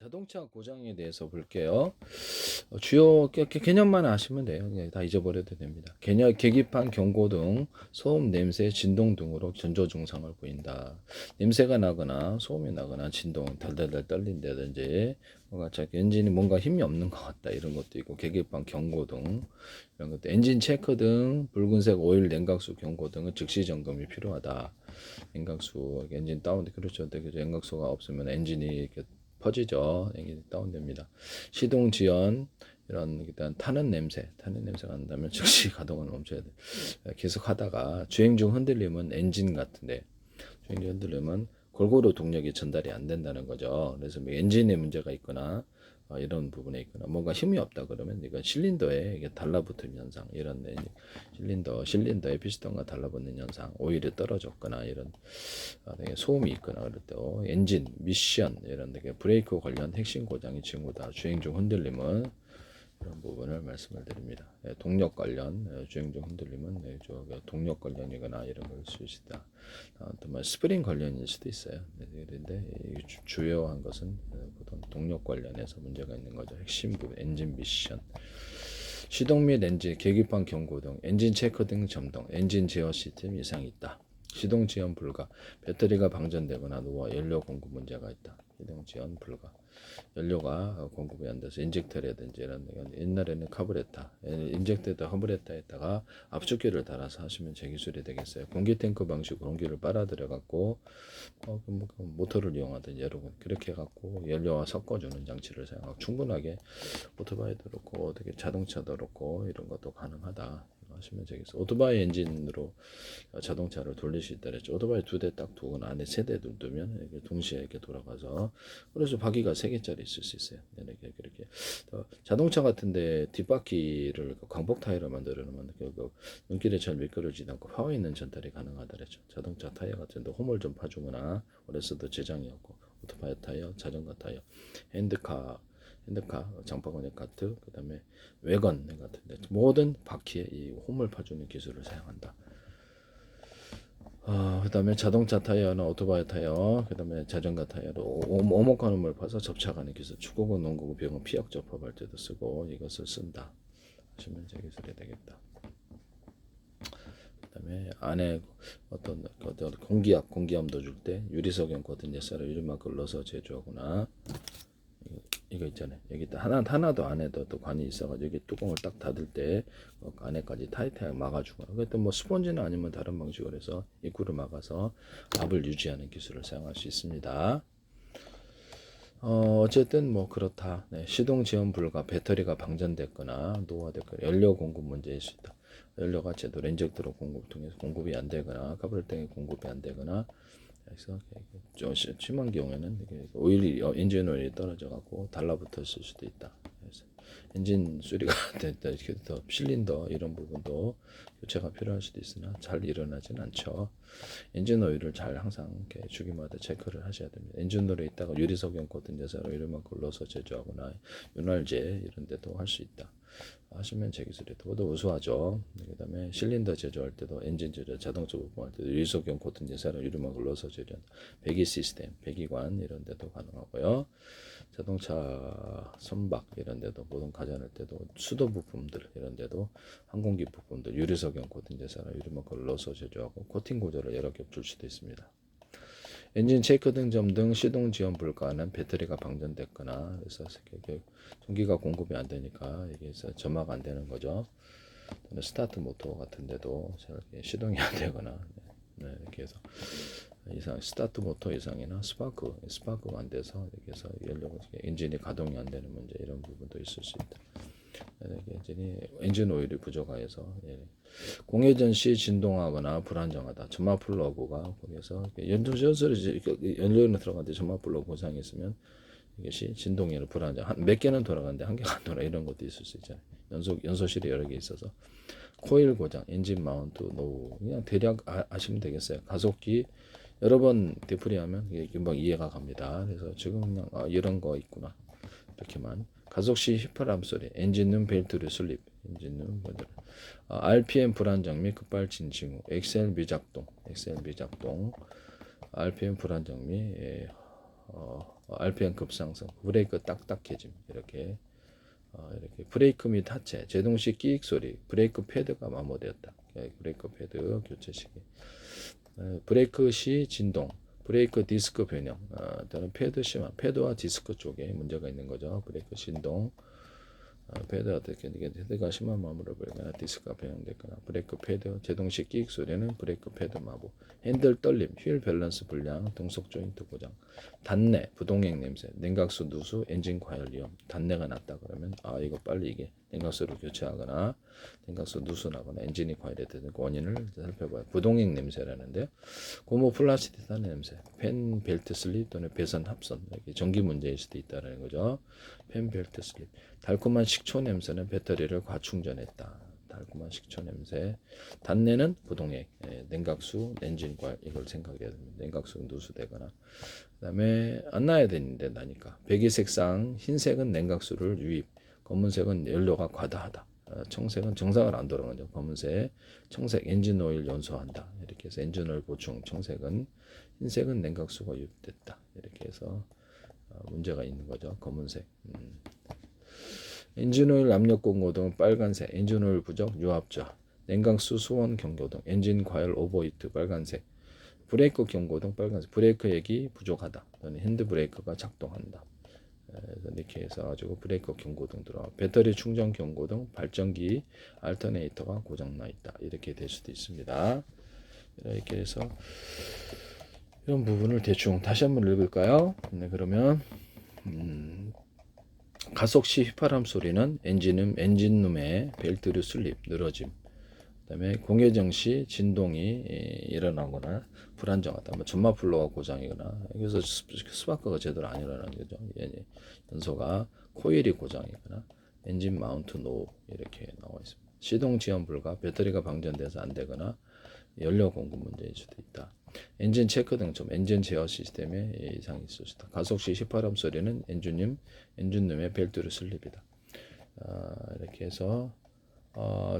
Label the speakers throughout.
Speaker 1: 자동차 고장에 대해서 볼게요. 주요 개념만 아시면 돼요. 다 잊어버려도 됩니다. 계기판, 경고등, 소음, 냄새, 진동 등으로 전조 증상을 보인다. 냄새가 나거나 소음이 나거나 진동, 달달달 떨린다든지 뭔가 엔진이 뭔가 힘이 없는 것 같다 이런 것도 있고, 계기판, 경고등 이런 것도, 엔진 체크 등, 붉은색 오일 냉각수 경고 등은 즉시 점검이 필요하다. 냉각수, 엔진 다운, 그렇죠. 냉각수가 없으면 엔진이 이렇게 퍼지죠. 엔진이 다운됩니다. 시동 지연, 이런 일단 타는 냄새가 난다면 즉시 가동을 멈춰야 돼. 계속 하다가 주행 중 흔들림은 엔진 같은데, 주행 중 흔들림은 골고루 동력이 전달이 안 된다는 거죠. 그래서 뭐 엔진에 문제가 있거나 이런 부분에 있거나 뭔가 힘이 없다 그러면 이건 실린더에 이게 달라붙은 현상, 이런 실린더에 피스톤과 달라붙는 현상, 오일이 떨어졌거나 이런 소음이 있거나 그럴 때 엔진 미션 이런 데 브레이크 관련 핵심 고장이 징후다. 주행 중 흔들림은 이런 부분을 말씀을 드립니다. 동력 관련, 주행 중 흔들림은 동력 관련이거나 이런 걸 수 있다. 또 스프링 관련일 수도 있어요. 그런데 주요한 것은 보통 동력 관련해서 문제가 있는 거죠. 핵심 부분, 엔진 미션. 시동 및 엔진, 계기판 경고 등, 엔진 체크 등 점등, 엔진 제어 시스템 이상이 있다. 시동 지연 불가, 배터리가 방전되거나 누워 연료 공급 문제가 있다. 시동 지연 불가, 연료가 공급이 안 돼서 인젝터라든지 이런, 옛날에는 카브레타, 인젝터에다 카브레타에다가 압축기를 달아서 하시면 제 기술이 되겠어요. 공기 탱크 방식으로 공기를 빨아들여 갖고 모터를 이용하든지 여러분 그렇게 해갖고 연료와 섞어주는 장치를 사용하고, 충분하게 오토바이도 그렇고 어떻게 자동차도 그렇고 이런 것도 가능하다 하시면 되겠어요. 오토바이 엔진으로 자동차를 돌릴 수 있다 그랬죠. 오토바이 2대 딱 두거나 안에 3대 두면 이렇게 동시에 이렇게 돌아가서, 그래서 바퀴가 3개짜리 있을 수 있어요. 이렇게 그렇게 자동차 같은데 뒷바퀴를 광폭 타이로 만들어 놓으면 눈길에 잘 미끄러지지 않고 파워 있는 전달이 가능하다 그랬죠. 자동차 타이어 같은데 홈을 좀 파주거나 오래 써도 제장이 없고, 오토바이 타이어, 자전거 타이어, 핸드카, 장바구니 카트, 그 다음에 외건 같은데 모든 바퀴에 이 홈을 파주는 기술을 사용한다. 그 다음에 자동차 타이어나 오토바이 타이어, 그 다음에 자전거 타이어로 오목한 홈을 파서 접착하는 기술, 축구공, 농구공, 병원 피약 접합할 때도 쓰고 이것을 쓴다 하시면 제 기술이 되겠다. 그 다음에 안에 어떤 공기압도 줄 때 유리석용 코팅 예사로 유리막을 넣어서 제조하거나, 이거 있잖아요. 여기 하나도 안에도 또 관이 있어가지고 여기 뚜껑을 딱 닫을 때 안에까지 타이트하게 막아주고, 그것도 뭐 스펀지는 아니면 다른 방식으로 해서 입구를 막아서 압을 유지하는 기술을 사용할 수 있습니다. 어쨌든 뭐 그렇다. 네, 시동 지연 불가, 배터리가 방전됐거나 노화됐거나 연료 공급 문제일 수 있다. 연료가 제대로 인젝터로 통해서 공급이 안 되거나 카브레터에 공급이 안 되거나, 그래서 좀 심한 경우에는 오일이 엔진 오일이 떨어져 갖고 달라붙었을 수도 있다. 그래서 엔진 수리가 됐다, 이렇게 더 실린더 이런 부분도 교체가 필요할 수도 있으나 잘 일어나진 않죠. 엔진 오일을 잘 항상 이렇게 주기마다 체크를 하셔야 됩니다. 엔진 오일에 있다가 유리석용 코팅 제사로 이름만 걸러서 제조하거나 윤활제 이런 데도 할 수 있다 하시면 제 기술이 더 우수하죠. 그 다음에 실린더 제조할 때도, 엔진 제조, 자동차 부품할 때도 유리석용 코팅 제사로 이름만 걸러서 제조한 배기 시스템, 배기관 이런 데도 가능하고요. 자동차 선박 이런 데도, 모든 가전할 때도, 수도 부품들 이런 데도, 항공기 부품들 유리석용 코팅 제사로 이름만 걸러서 제조하고 코팅 구조를 여러 겹 줄 수도 있습니다. 엔진 체크 등 점 등 시동 지연 불가는 배터리가 방전됐거나, 그래서 전기가 공급이 안 되니까 이게 점화가 안 되는 거죠. 또는 스타트 모터 같은 데도 시동이 안 되거나, 이렇게 해서 스타트 모터 이상이나 스파크가 안 돼서 이렇게 해서 연료가 엔진이 가동이 안 되는 문제, 이런 부분도 있을 수 있다. 엔진 오일이 부족해서 공회전 시 진동하거나 불안정하다. 점화 플러그가 거기서 연료는 들어가는데 점화 플러그 고장이 있으면 이것이 진동이 불안정. 몇 개는 돌아가는데 한 개가 안 돌아, 이런 것도 있을 수 있잖아요. 연소실이 여러 개 있어서 코일 고장, 엔진 마운트 노후, 그냥 대략 아시면 되겠어요. 가속기 여러 번 되풀이하면 금방 이해가 갑니다. 그래서 지금 그냥 이런 거 있구나 이렇게만. 가속 시 휘파람 소리, 엔진룸 벨트류 슬립, 엔진룸 RPM 불안정 및 급발진 징후, 엑셀 미작동, RPM 불안정 및 RPM 급상승, 브레이크 딱딱해짐 이렇게 이렇게 브레이크 및 하체, 제동식 끼익 소리, 브레이크 패드가 마모되었다. 브레이크 패드 교체 시기, 브레이크 시 진동, 브레이크 디스크 변형, 또는 패드 심화, 패드와 디스크 쪽에 문제가 있는 거죠. 브레이크 진동, 패드가 어떻게 헤드가 심한 마모를 보이거나 디스크가 변형됐거나, 브레이크 패드 제동식 끼익 소리는 브레이크 패드 마모, 핸들 떨림, 휠 밸런스 불량, 동속 조인트 고장, 단내, 부동액 냄새, 냉각수 누수, 엔진 과열 위험. 단내가 났다 그러면 이거 빨리 이게 냉각수를 교체하거나 냉각수 누수 나거나 엔진이 과열이 되는 원인을 살펴봐요. 부동액 냄새라는데 고무 플라스틱 냄새, 펜 벨트 슬립 또는 배선 합선, 이렇게 전기 문제일 수도 있다는 거죠. 펜 벨트 슬립, 달콤한 식초 냄새는 배터리를 과충전했다. 달콤한 식초 냄새, 단내는 부동액, 냉각수, 엔진과 이걸 생각해야 됩니다. 냉각수 누수되거나, 그다음에 안 나야 되는데 나니까 배기색상, 흰색은 냉각수를 유입, 검은색은 연료가 과다하다. 청색은 정상을 안 돌아가는 거죠. 검은색, 청색 엔진 오일 연소한다. 이렇게 해서 엔진 오일 보충, 청색은, 흰색은 냉각수가 유입됐다. 이렇게 해서 문제가 있는 거죠. 검은색. 엔진오일 압력 공고등 빨간색, 엔진오일 부족 유압자, 냉각수 수원 경고등, 엔진 과열 오버히트 빨간색, 브레이크 경고등 빨간색, 브레이크액이 부족하다, 또는 핸드브레이크가 작동한다. 이렇게 해서 가지고 브레이크 경고등 들어와, 배터리 충전 경고등, 발전기 알터네이터가 고장나 있다. 이렇게 될 수도 있습니다. 이렇게 해서 이런 부분을 대충 다시 한번 읽을까요? 네, 그러면 가속 시 휘파람 소리는 엔진룸의 벨트류 슬립, 늘어짐, 그다음에 공회전 시 진동이 일어나거나 불안정하다, 뭐 전마플러가 고장이거나, 여기서 스파크가 제대로 안 일어나는 거죠. 연소가, 코일이 고장이거나, 엔진 마운트 노브 이렇게 나와 있습니다. 시동 지연 불가, 배터리가 방전돼서 안 되거나, 연료 공급 문제일 수도 있다. 엔진 체크 등점, 엔진 제어 시스템에 이상이 있을 수 있다. 가속 시 휘파람 소리는 엔진룸의 벨트류 슬립이다. 이렇게 해서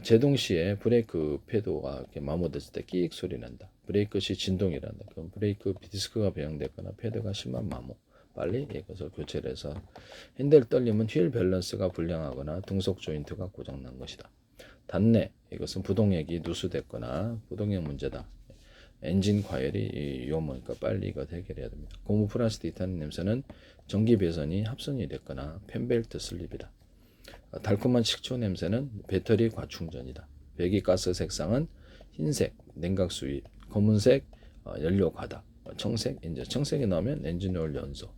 Speaker 1: 제동 시에 브레이크 패드가 이렇게 마모됐을 때 끼익 소리 난다. 브레이크 시 진동이 난다. 그럼 브레이크 디스크가 변형됐거나 패드가 심한 마모. 빨리 이것을 교체를 해서, 핸들 떨림은 휠 밸런스가 불량하거나 등속 조인트가 고장난 것이다. 단내, 이것은 부동액이 누수됐거나 부동액 문제다. 엔진 과열이 위험하니까 빨리 이거 해결해야 됩니다. 고무 플라스틱 타는 냄새는 전기 배선이 합선이 됐거나 펜벨트 슬립이다. 달콤한 식초 냄새는 배터리 과충전이다. 배기가스 색상은 흰색, 냉각수 유입, 검은색, 연료 과다, 청색, 청색이 나오면 엔진오일 연소,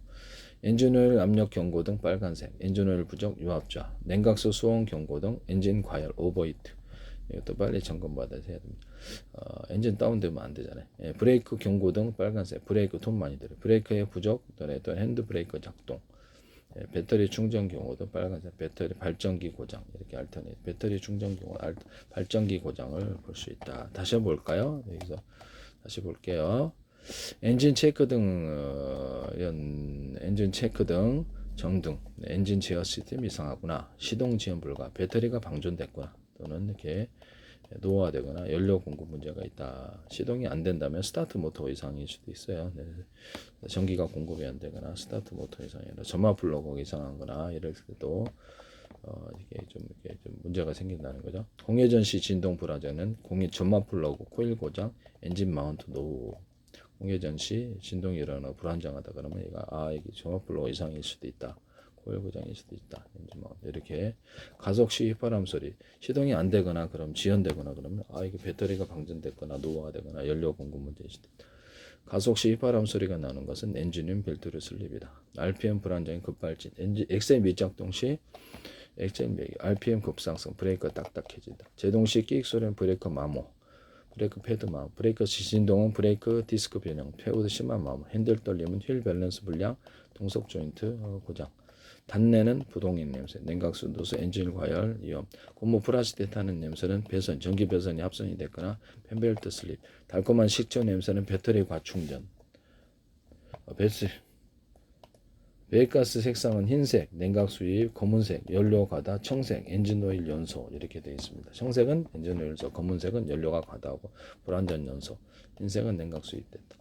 Speaker 1: 엔진오일 압력 경고등 빨간색, 엔진오일 부족 유압자, 냉각수 수온 경고등, 엔진 과열 오버히트. 이것도 빨리 점검받아야 됩니다. 엔진 다운되면 안 되잖아요. 브레이크 경고등 빨간색, 브레이크 돈 많이 들어요. 브레이크의 부족, 또 핸드브레이크 작동, 배터리 충전 경우도 빨간색, 배터리 발전기 고장, 이렇게 알터네이트, 배터리 충전 경우 발전기 고장을 볼 수 있다. 다시 한번 볼까요? 여기서 다시 볼게요. 엔진 체크 등 엔진 체크 등 정등, 엔진 제어 시스템 이상하구나, 시동 지연 불가, 배터리가 방전됐구나, 또는 이렇게 노후화되거나 연료 공급 문제가 있다. 시동이 안 된다면 스타트 모터 이상일 수도 있어요. 네. 전기가 공급이 안 되거나 스타트 모터 이상이 아니라 점화 플러그가 이상하거나 이럴 때도 이게 좀 문제가 생긴다는 거죠. 공회전 시 진동 불안정은 점화 플러그 코일 고장, 엔진 마운트 노후. 공회전 시 진동이 일어나 불안정하다 그러면 이게 점화 플러그 이상일 수도 있다. 코일 고장일 수도 있다. 이렇게 가속 시 휘파람 소리, 시동이 안 되거나 그럼 지연되거나 그러면 이게 배터리가 방전됐거나 노후가 되거나 연료 공급 문제일 수도 있다. 가속 시 휘파람 소리가 나는 것은 엔진룸 벨트류 슬립이다. RPM 불안정인 급발진, 엑셀 미작동 시 RPM 급상승, 브레이크 딱딱해진다. 제동 시 끼익 소리는 브레이크 마모, 브레이크 패드 마모, 브레이크 진동은 브레이크 디스크 변형, 패드 심한 마모, 핸들 떨림은 휠 밸런스 불량, 동속 조인트 고장. 단내는 부동액 냄새, 냉각수 누수, 엔진 과열 위험, 고무 플라스틱 타는 냄새는 배선, 전기 배선이 합선이 됐거나 펜벨트 슬립, 달콤한 식초 냄새는 배터리 과충전. 배가스 색상은 흰색, 냉각수 유입, 검은색, 연료 과다, 청색, 엔진오일 연소 이렇게 되어 있습니다. 청색은 엔진오일 연소, 검은색은 연료가 과다하고 불안전 연소, 흰색은 냉각수 유입됐다.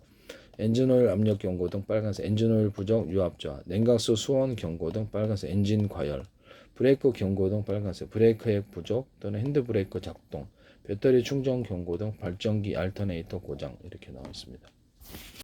Speaker 1: 엔진오일 압력 경고 등 빨간색, 엔진오일 부족 유압저하, 냉각수 수온 경고 등 빨간색, 엔진 과열, 브레이크 경고 등 빨간색, 브레이크액 부족 또는 핸드브레이크 작동, 배터리 충전 경고 등 발전기 알터네이터 고장 이렇게 나와 있습니다.